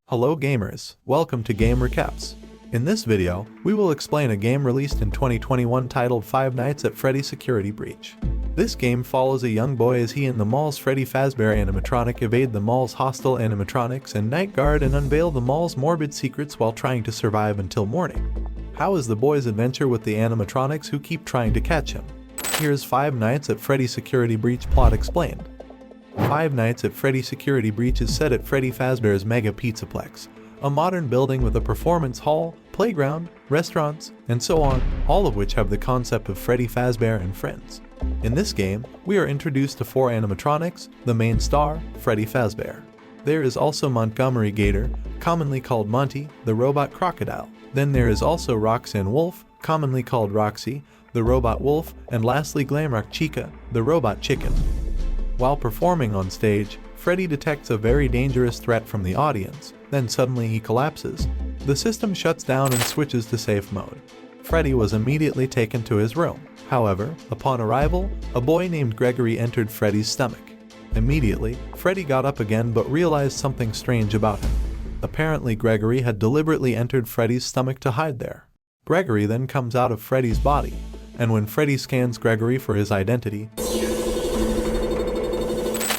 Hello gamers, welcome to Game Recaps. In this video, we will explain a game released in 2021 titled Five Nights at Freddy's Security Breach. This game follows a young boy as he and the mall's Freddy Fazbear animatronic evade the mall's hostile animatronics and night guard and unveil the mall's morbid secrets while trying to survive until morning. How is the boy's adventure with the animatronics who keep trying to catch him? Here's Five Nights at Freddy's Security Breach plot explained. Five Nights at Freddy's Security Breach is set at Freddy Fazbear's Mega Pizzaplex, a modern building with a performance hall, playground, restaurants, and so on, all of which have the concept of Freddy Fazbear and friends. In this game, we are introduced to four animatronics, the main star, Freddy Fazbear. There is also Montgomery Gator, commonly called Monty, the robot crocodile. Then there is also Roxanne Wolf, commonly called Roxy, the robot wolf, and lastly Glam-Rock Chica, the robot chicken. While performing on stage, Freddy detects a very dangerous threat from the audience, then suddenly he collapses. The system shuts down and switches to safe mode. Freddy was immediately taken to his room. However, upon arrival, a boy named Gregory entered Freddy's stomach. Immediately, Freddy got up again but realized something strange about him. Apparently Gregory had deliberately entered Freddy's stomach to hide there. Gregory then comes out of Freddy's body, and when Freddy scans Gregory for his identity,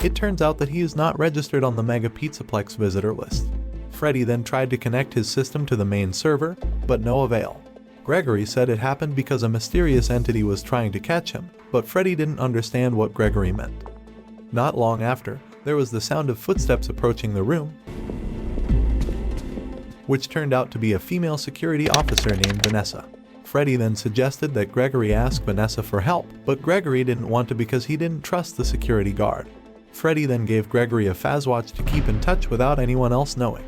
it turns out that he is not registered on the Mega Pizzaplex visitor list. Freddy then tried to connect his system to the main server, but no avail. Gregory said it happened because a mysterious entity was trying to catch him, but Freddy didn't understand what Gregory meant. Not long after, there was the sound of footsteps approaching the room, which turned out to be a female security officer named Vanessa. Freddy then suggested that Gregory ask Vanessa for help, but Gregory didn't want to because he didn't trust the security guard. Freddy then gave Gregory a Fazwatch to keep in touch without anyone else knowing.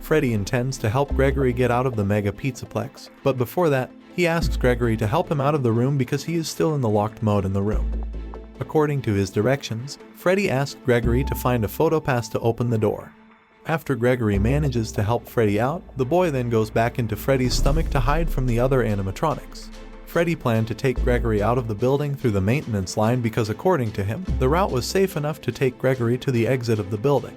Freddy intends to help Gregory get out of the Mega Pizzaplex, but before that, he asks Gregory to help him out of the room because he is still in the locked mode in the room. According to his directions, Freddy asked Gregory to find a photopass to open the door. After Gregory manages to help Freddy out, the boy then goes back into Freddy's stomach to hide from the other animatronics. Freddy planned to take Gregory out of the building through the maintenance line because according to him, the route was safe enough to take Gregory to the exit of the building.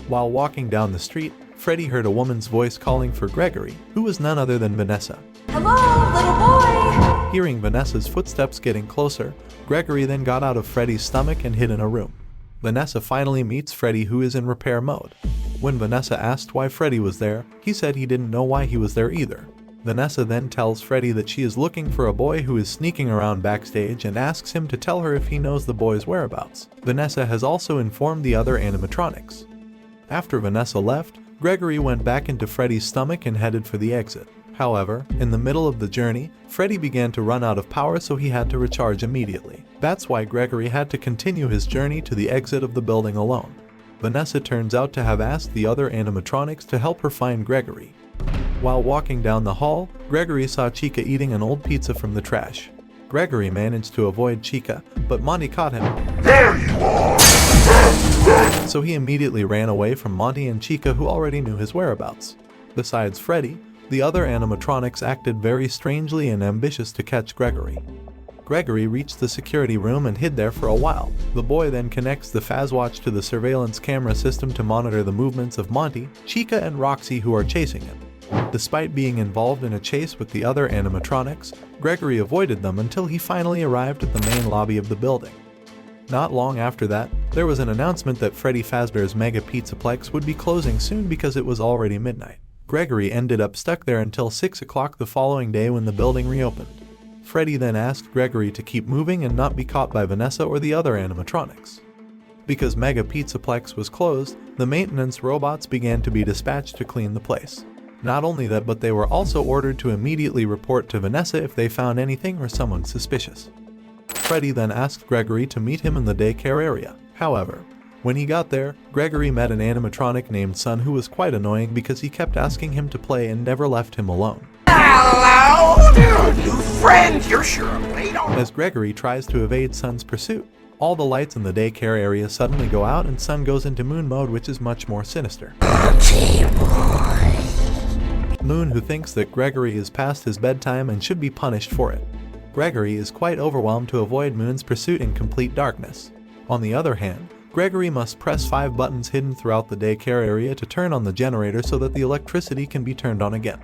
While walking down the street, Freddy heard a woman's voice calling for Gregory, who was none other than Vanessa. Hello, little boy! Hearing Vanessa's footsteps getting closer, Gregory then got out of Freddy's stomach and hid in a room. Vanessa finally meets Freddy, who is in repair mode. When Vanessa asked why Freddy was there, he said he didn't know why he was there either. Vanessa then tells Freddy that she is looking for a boy who is sneaking around backstage and asks him to tell her if he knows the boy's whereabouts. Vanessa has also informed the other animatronics. After Vanessa left, Gregory went back into Freddy's stomach and headed for the exit. However, in the middle of the journey, Freddy began to run out of power, so he had to recharge immediately. That's why Gregory had to continue his journey to the exit of the building alone. Vanessa turns out to have asked the other animatronics to help her find Gregory. While walking down the hall, Gregory saw Chica eating an old pizza from the trash. Gregory managed to avoid Chica, but Monty caught him. There you are! So he immediately ran away from Monty and Chica, who already knew his whereabouts. Besides Freddy, the other animatronics acted very strangely and ambitious to catch Gregory. Gregory reached the security room and hid there for a while. The boy then connects the Fazwatch to the surveillance camera system to monitor the movements of Monty, Chica, and Roxy, who are chasing him. Despite being involved in a chase with the other animatronics, Gregory avoided them until he finally arrived at the main lobby of the building. Not long after that, there was an announcement that Freddy Fazbear's Mega Pizzaplex would be closing soon because it was already midnight. Gregory ended up stuck there until 6 o'clock the following day when the building reopened. Freddy then asked Gregory to keep moving and not be caught by Vanessa or the other animatronics. Because Mega Pizzaplex was closed, the maintenance robots began to be dispatched to clean the place. Not only that, but they were also ordered to immediately report to Vanessa if they found anything or someone suspicious. Freddy then asked Gregory to meet him in the daycare area. However, when he got there, Gregory met an animatronic named Sun who was quite annoying because he kept asking him to play and never left him alone. Hello, new friend, you're sure late on. As Gregory tries to evade Sun's pursuit, all the lights in the daycare area suddenly go out and Sun goes into Moon mode, which is much more sinister. Moon, who thinks that Gregory is past his bedtime and should be punished for it. Gregory is quite overwhelmed to avoid Moon's pursuit in complete darkness. On the other hand, Gregory must press 5 buttons hidden throughout the daycare area to turn on the generator so that the electricity can be turned on again.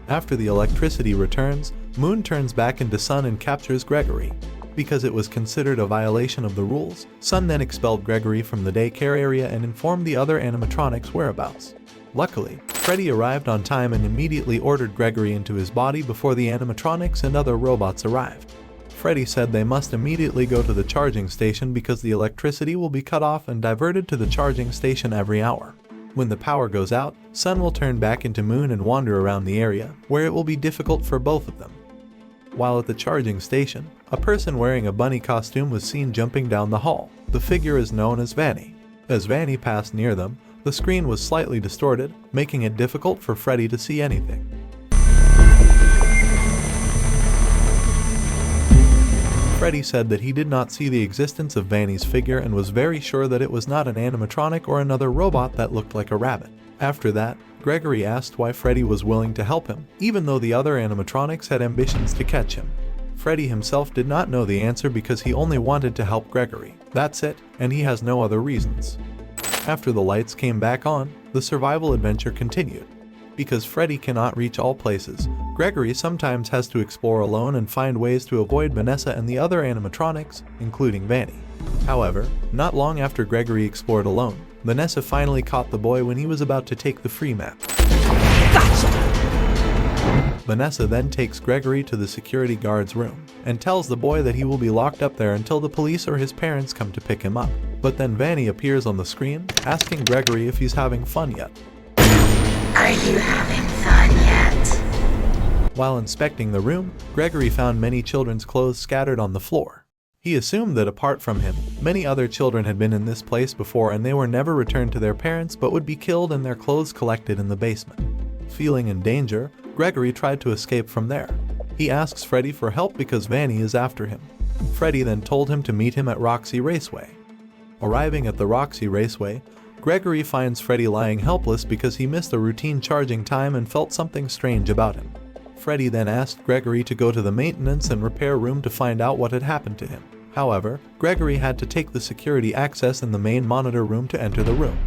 After the electricity returns, Moon turns back into Sun and captures Gregory. Because it was considered a violation of the rules, Sun then expelled Gregory from the daycare area and informed the other animatronics' whereabouts. Luckily, Freddy arrived on time and immediately ordered Gregory into his body before the animatronics and other robots arrived. Freddy said they must immediately go to the charging station because the electricity will be cut off and diverted to the charging station every hour. When the power goes out, Sun will turn back into Moon and wander around the area, where it will be difficult for both of them. While at the charging station, a person wearing a bunny costume was seen jumping down the hall. The figure is known as Vanny. As Vanny passed near them, the screen was slightly distorted, making it difficult for Freddy to see anything. Freddy said that he did not see the existence of Vanny's figure and was very sure that it was not an animatronic or another robot that looked like a rabbit. After that, Gregory asked why Freddy was willing to help him, even though the other animatronics had ambitions to catch him. Freddy himself did not know the answer because he only wanted to help Gregory. That's it, and he has no other reasons. After the lights came back on, the survival adventure continued. Because Freddy cannot reach all places, Gregory sometimes has to explore alone and find ways to avoid Vanessa and the other animatronics, including Vanny. However, not long after Gregory explored alone, Vanessa finally caught the boy when he was about to take the free map. Gotcha! Vanessa then takes Gregory to the security guard's room and tells the boy that he will be locked up there until the police or his parents come to pick him up. But then Vanny appears on the screen, asking Gregory if he's having fun yet. Are you having fun yet? While inspecting the room, Gregory found many children's clothes scattered on the floor. He assumed that apart from him, many other children had been in this place before and they were never returned to their parents but would be killed and their clothes collected in the basement. Feeling in danger, Gregory tried to escape from there. He asks Freddy for help because Vanny is after him. Freddy then told him to meet him at Roxy Raceway. Arriving at the Roxy Raceway, Gregory finds Freddy lying helpless because he missed a routine charging time and felt something strange about him. Freddy then asked Gregory to go to the maintenance and repair room to find out what had happened to him. However, Gregory had to take the security access in the main monitor room to enter the room.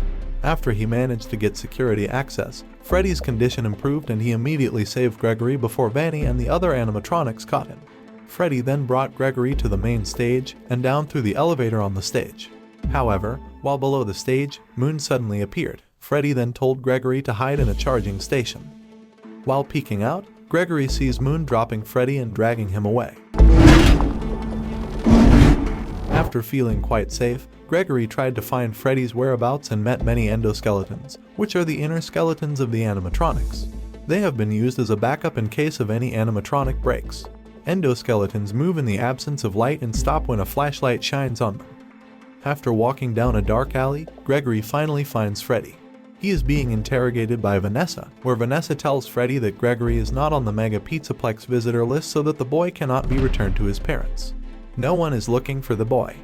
After he managed to get security access, Freddy's condition improved and he immediately saved Gregory before Vanny and the other animatronics caught him. Freddy then brought Gregory to the main stage and down through the elevator on the stage. However, while below the stage, Moon suddenly appeared. Freddy then told Gregory to hide in a charging station. While peeking out, Gregory sees Moon dropping Freddy and dragging him away. After feeling quite safe, Gregory tried to find Freddy's whereabouts and met many endoskeletons, which are the inner skeletons of the animatronics. They have been used as a backup in case of any animatronic breaks. Endoskeletons move in the absence of light and stop when a flashlight shines on them. After walking down a dark alley, Gregory finally finds Freddy. He is being interrogated by Vanessa, where Vanessa tells Freddy that Gregory is not on the Mega Pizzaplex visitor list so that the boy cannot be returned to his parents. No one is looking for the boy.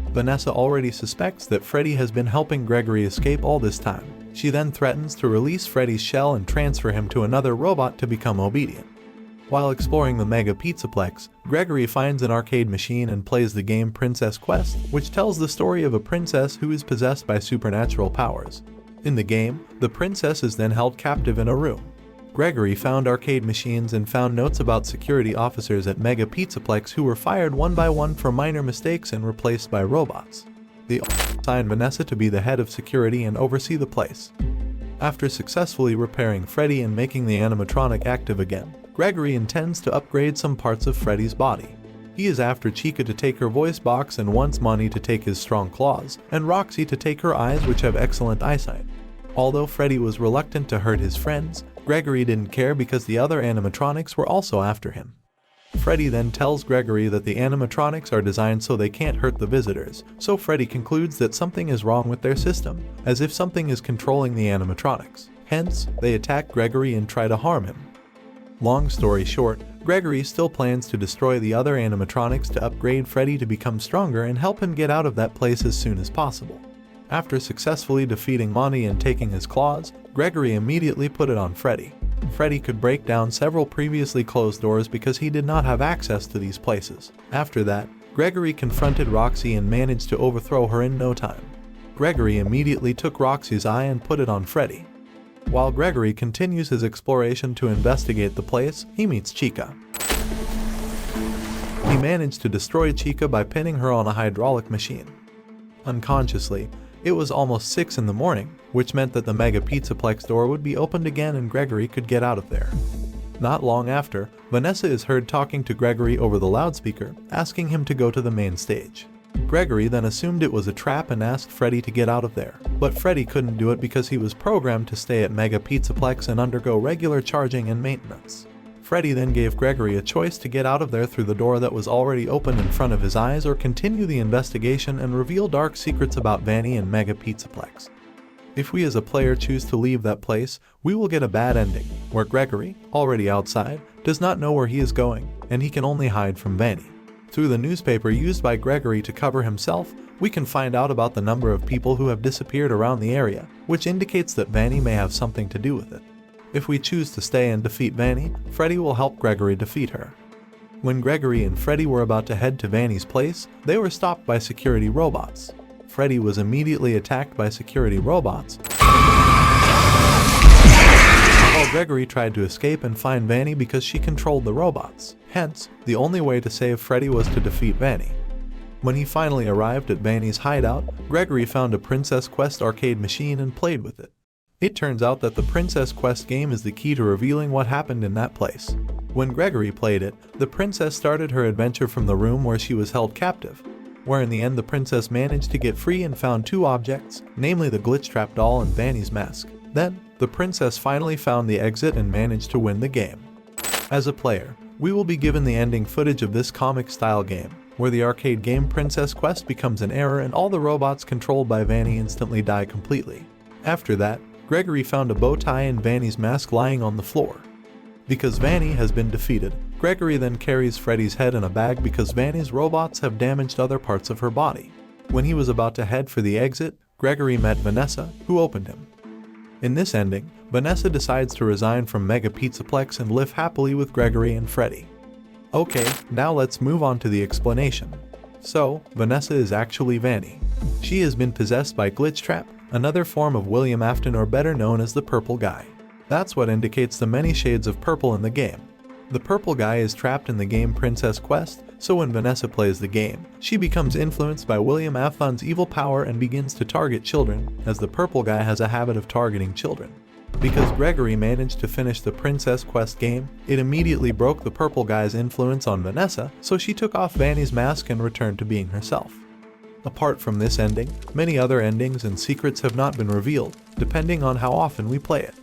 Vanessa already suspects that Freddy has been helping Gregory escape all this time. She then threatens to release Freddy's shell and transfer him to another robot to become obedient. While exploring the Mega Pizzaplex, Gregory finds an arcade machine and plays the game Princess Quest, which tells the story of a princess who is possessed by supernatural powers. In the game, the princess is then held captive in a room. Gregory found arcade machines and found notes about security officers at Mega Pizzaplex who were fired one by one for minor mistakes and replaced by robots. They assigned Vanessa to be the head of security and oversee the place. After successfully repairing Freddy and making the animatronic active again, Gregory intends to upgrade some parts of Freddy's body. He is after Chica to take her voice box and wants Monty to take his strong claws, and Roxy to take her eyes which have excellent eyesight. Although Freddy was reluctant to hurt his friends, Gregory didn't care because the other animatronics were also after him. Freddy then tells Gregory that the animatronics are designed so they can't hurt the visitors, so Freddy concludes that something is wrong with their system, as if something is controlling the animatronics. Hence, they attack Gregory and try to harm him. Long story short, Gregory still plans to destroy the other animatronics to upgrade Freddy to become stronger and help him get out of that place as soon as possible. After successfully defeating Monty and taking his claws, Gregory immediately put it on Freddy. Freddy could break down several previously closed doors because he did not have access to these places. After that, Gregory confronted Roxy and managed to overthrow her in no time. Gregory immediately took Roxy's eye and put it on Freddy. While Gregory continues his exploration to investigate the place, he meets Chica. He managed to destroy Chica by pinning her on a hydraulic machine. Unconsciously, it was almost 6 in the morning, which meant that the Mega Pizzaplex door would be opened again and Gregory could get out of there. Not long after, Vanessa is heard talking to Gregory over the loudspeaker, asking him to go to the main stage. Gregory then assumed it was a trap and asked Freddy to get out of there, but Freddy couldn't do it because he was programmed to stay at Mega Pizzaplex and undergo regular charging and maintenance. Freddy then gave Gregory a choice to get out of there through the door that was already open in front of his eyes or continue the investigation and reveal dark secrets about Vanny and Mega Pizzaplex. If we as a player choose to leave that place, we will get a bad ending, where Gregory, already outside, does not know where he is going, and he can only hide from Vanny. Through the newspaper used by Gregory to cover himself, we can find out about the number of people who have disappeared around the area, which indicates that Vanny may have something to do with it. If we choose to stay and defeat Vanny, Freddy will help Gregory defeat her. When Gregory and Freddy were about to head to Vanny's place, they were stopped by security robots. Freddy was immediately attacked by security robots, while Gregory tried to escape and find Vanny because she controlled the robots. Hence, the only way to save Freddy was to defeat Vanny. When he finally arrived at Vanny's hideout, Gregory found a Princess Quest arcade machine and played with it. It turns out that the Princess Quest game is the key to revealing what happened in that place. When Gregory played it, the princess started her adventure from the room where she was held captive, where in the end the princess managed to get free and found 2 objects, namely the glitchtrap doll and Vanny's mask. Then, the princess finally found the exit and managed to win the game. As a player, we will be given the ending footage of this comic-style game, where the arcade game Princess Quest becomes an error and all the robots controlled by Vanny instantly die completely. After that, Gregory found a bow tie and Vanny's mask lying on the floor. Because Vanny has been defeated, Gregory then carries Freddy's head in a bag because Vanny's robots have damaged other parts of her body. When he was about to head for the exit, Gregory met Vanessa, who opened him. In this ending, Vanessa decides to resign from Mega Pizzaplex and live happily with Gregory and Freddy. Okay, now let's move on to the explanation. So, Vanessa is actually Vanny. She has been possessed by Glitchtrap, another form of William Afton, or better known as the Purple Guy. That's what indicates the many shades of purple in the game. The Purple Guy is trapped in the game Princess Quest, so when Vanessa plays the game, she becomes influenced by William Afton's evil power and begins to target children, as the Purple Guy has a habit of targeting children. Because Gregory managed to finish the Princess Quest game, it immediately broke the Purple Guy's influence on Vanessa, so she took off Vanny's mask and returned to being herself. Apart from this ending, many other endings and secrets have not been revealed, depending on how often we play it.